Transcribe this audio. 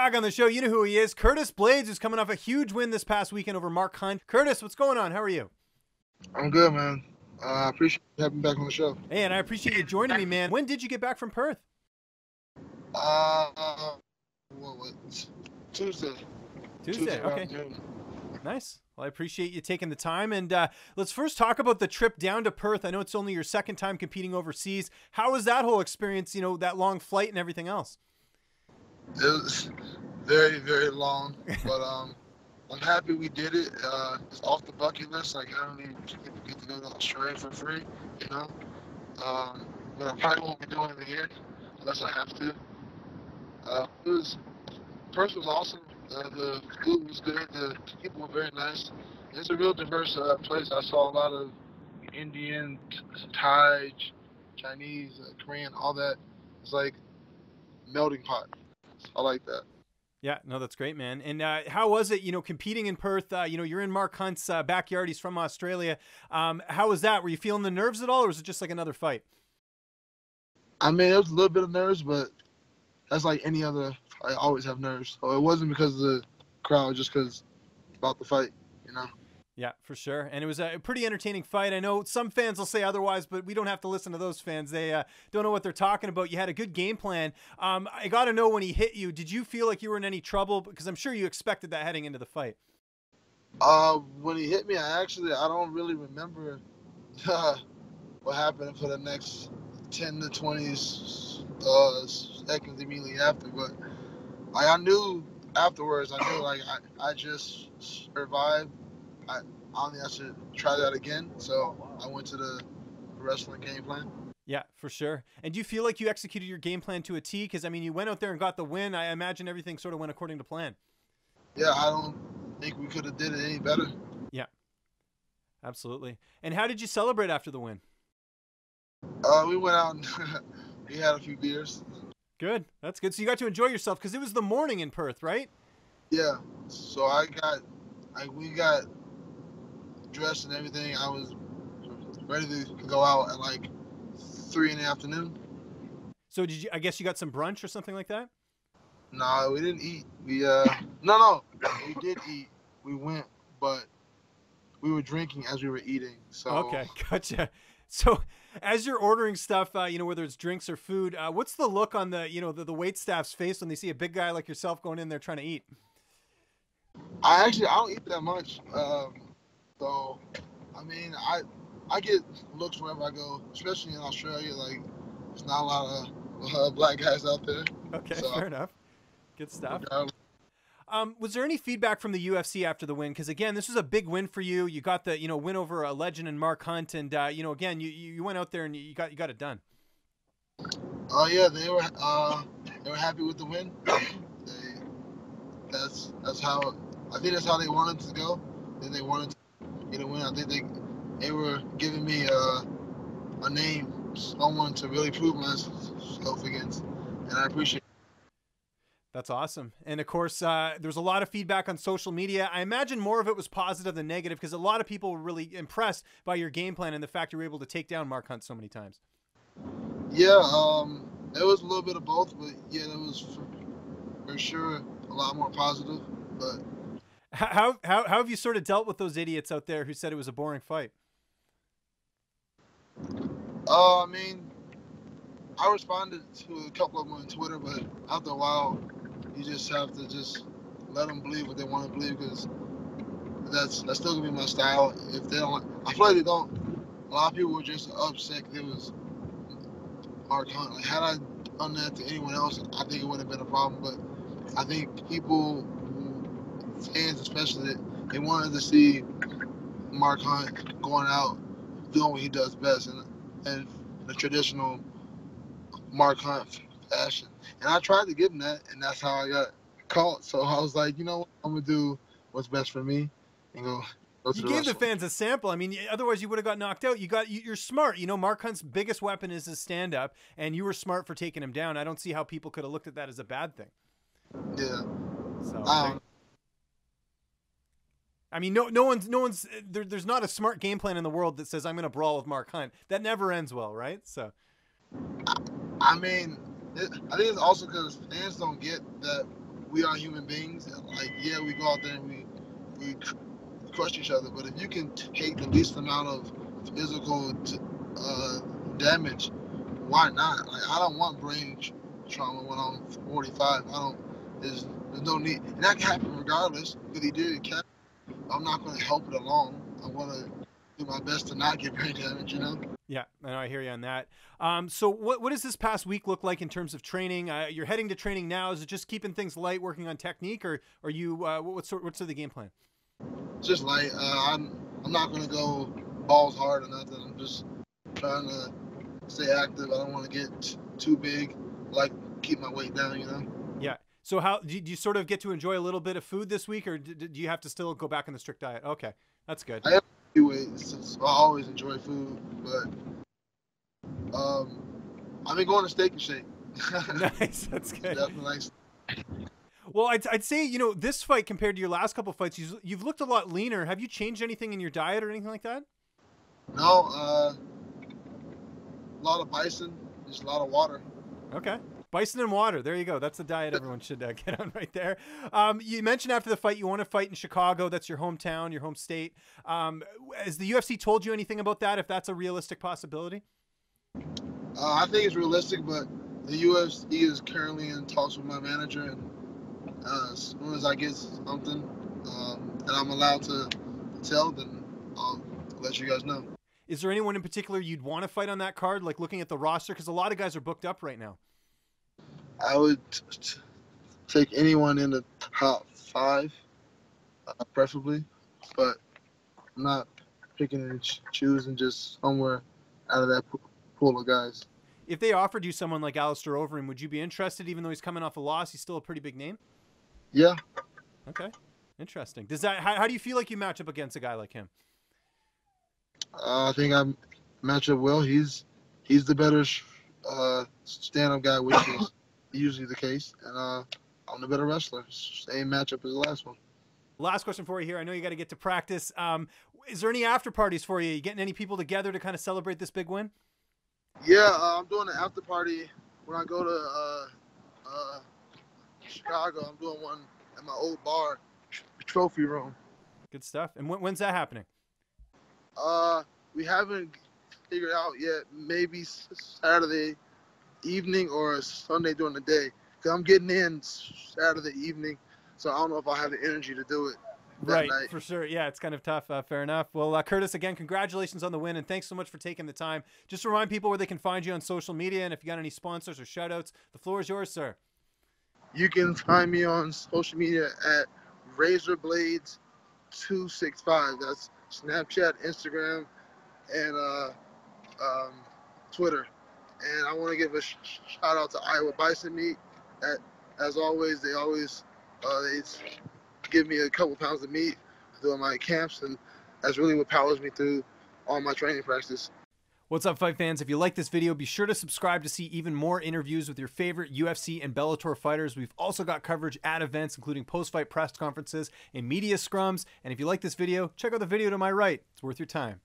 Back on the show, you know who he is. Curtis Blaydes, who's coming off a huge win this past weekend over Mark Hunt. Curtis, what's going on? How are you? I'm good, man. I appreciate having me back on the show. Hey, and I appreciate you joining me, man. When did you get back from Perth? Tuesday. Tuesday, okay. Nice. Well, I appreciate you taking the time. And let's first talk about the trip down to Perth. I know it's only your second time competing overseas. How was that whole experience, you know, that long flight and everything else? It was very, very long, but I'm happy we did it. It's off the bucket list. Like, I don't even get to go to Australia for free, you know? But I probably won't be doing it again unless I have to. Perth was awesome. The food was good. The people were very nice. It's a real diverse place. I saw a lot of Indian, Thai, Chinese, Korean, all that. It's like melting pot. I like that. Yeah, no, that's great, man. And how was it, you know, competing in Perth? You know, you're in Mark Hunt's backyard. He's from Australia. How was that? Were you feeling the nerves at all, or was it just like another fight? I mean, it was a little bit of nerves, but that's like any other. I always have nerves. So it wasn't because of the crowd, just because about the fight, you know? Yeah, for sure. And it was a pretty entertaining fight. I know some fans will say otherwise, but we don't have to listen to those fans. They don't know what they're talking about. You had a good game plan. I got to know, when he hit you, did you feel like you were in any trouble? Because I'm sure you expected that heading into the fight. When he hit me, I don't really remember what happened for the next 10 to 20 seconds immediately after. But I knew afterwards, I just survived. I don't think I should try that again. So I went to the wrestling game plan. Yeah, for sure. And do you feel like you executed your game plan to a T? Because, I mean, you went out there and got the win. I imagine everything sort of went according to plan. Yeah, I don't think we could have did it any better. Yeah, absolutely. And how did you celebrate after the win? We went out and we had a few beers. Good. That's good. So you got to enjoy yourself, because it was the morning in Perth, right? Yeah. So we got dressed and everything. I was ready to go out at like 3 in the afternoon. So I guess you got some brunch or something like that? No, we didn't eat. We did eat. We went, but we were drinking as we were eating. So okay, gotcha. So as you're ordering stuff, you know, whether it's drinks or food, what's the look on the wait staff's face when they see a big guy like yourself going in there trying to eat? I don't eat that much. So, I mean, I get looks wherever I go, especially in Australia. Like, there's not a lot of black guys out there. Okay, so, fair enough. Good stuff. Was there any feedback from the UFC after the win? Because again, this was a big win for you. You got the win over a legend in Mark Hunt, and again, you went out there and you got it done. Oh yeah, they were happy with the win. That's how I think that's how they wanted to go. Then they wanted to get a win. I think they were giving me a name, someone to really prove myself against, and I appreciate it. That's awesome. And of course, there's a lot of feedback on social media. I imagine more of it was positive than negative, because a lot of people were really impressed by your game plan and the fact you were able to take down Mark Hunt so many times. Yeah, it was a little bit of both, but yeah, it was for sure a lot more positive. But how have you sort of dealt with those idiots out there who said it was a boring fight? I mean, I responded to a couple of them on Twitter, but after a while, you just have to just let them believe what they want to believe, because that's still gonna be my style. If they don't, I feel like they don't. A lot of people were just upset because it was Mark Hunt. Like, had I done that to anyone else, I think it would have been a problem. But I think people, fans especially, they wanted to see Mark Hunt going out doing what he does best, and the traditional Mark Hunt fashion. And I tried to give him that, and that's how I got caught. So I was like, you know what? I'm going to do what's best for me and go to You the gave the wrestling. fans a sample. I mean, otherwise you would have got knocked out. You're smart. You know, Mark Hunt's biggest weapon is his stand-up, and you were smart for taking him down. I don't see how people could have looked at that as a bad thing. Yeah. So, I mean, no one's there's not a smart game plan in the world that says I'm going to brawl with Mark Hunt. That never ends well, right? So, I mean, I think it's also because fans don't get that we are human beings. And like, yeah, we go out there and we crush each other. But if you can take the least amount of physical damage, why not? Like, I don't want brain trauma when I'm 45. There's no need, and that can happen regardless. Because he did it. I'm not going to help it along. I want to do my best to not get brain damage. Yeah, I hear you on that. So what does this past week look like in terms of training? You're heading to training now. Is it just keeping things light, working on technique, or are you what's sort of the game plan? Just light. I'm not going to go balls hard or nothing. I'm just trying to stay active. I don't want to get too big. Like, keep my weight down. Yeah. So how do you sort of get to enjoy a little bit of food this week, or do you have to still go back on the strict diet? Okay, that's good. I have to weight, so I always enjoy food, but I've been going to Steak and Shake. Nice, that's good. Definitely nice. Well, I'd say, this fight compared to your last couple of fights, you've looked a lot leaner. Have you changed anything in your diet or anything like that? No, a lot of bison, just a lot of water. Okay. Bison and water. There you go. That's the diet everyone should get on right there. You mentioned after the fight you want to fight in Chicago. That's your hometown, your home state. Has the UFC told you anything about that, if that's a realistic possibility? I think it's realistic, but the UFC is currently in talks with my manager, and as soon as I get something that I'm allowed to tell, then I'll let you guys know. Is there anyone in particular you'd want to fight on that card, like looking at the roster? Because a lot of guys are booked up right now. I would take anyone in the top 5, preferably, but I'm not picking and choosing, just somewhere out of that pool of guys. If they offered you someone like Alistair Overeem, would you be interested, even though he's coming off a loss? He's still a pretty big name. Yeah. Okay. Interesting. How do you feel like you match up against a guy like him? I think I match up well. He's the better stand-up guy, which is usually the case, and I'm the better wrestler. Same matchup as the last one. Last question for you here. I know you got to get to practice. Is there any after parties for you? You getting any people together to kind of celebrate this big win? Yeah, I'm doing an after party when I go to Chicago. I'm doing one at my old bar, Trophy Room. Good stuff. And when's that happening? We haven't figured out yet. Maybe Saturday evening or Sunday during the day. Because I'm getting in Saturday evening, so I don't know if I'll have the energy to do it that night. For sure. Yeah, it's kind of tough. Fair enough. Well, Curtis, again, congratulations on the win, and thanks so much for taking the time. Just remind people where they can find you on social media, and if you got any sponsors or shout-outs, the floor is yours, sir. You can find me on social media at RazorBlaydes265. That's Snapchat, Instagram, and Twitter. And I want to give a shout out to Iowa Bison Meat. As always, they give me a couple pounds of meat during my camps, and that's really what powers me through all my training practice. What's up, fight fans? If you like this video, be sure to subscribe to see even more interviews with your favorite UFC and Bellator fighters. We've also got coverage at events, including post-fight press conferences and media scrums. And if you like this video, check out the video to my right. It's worth your time.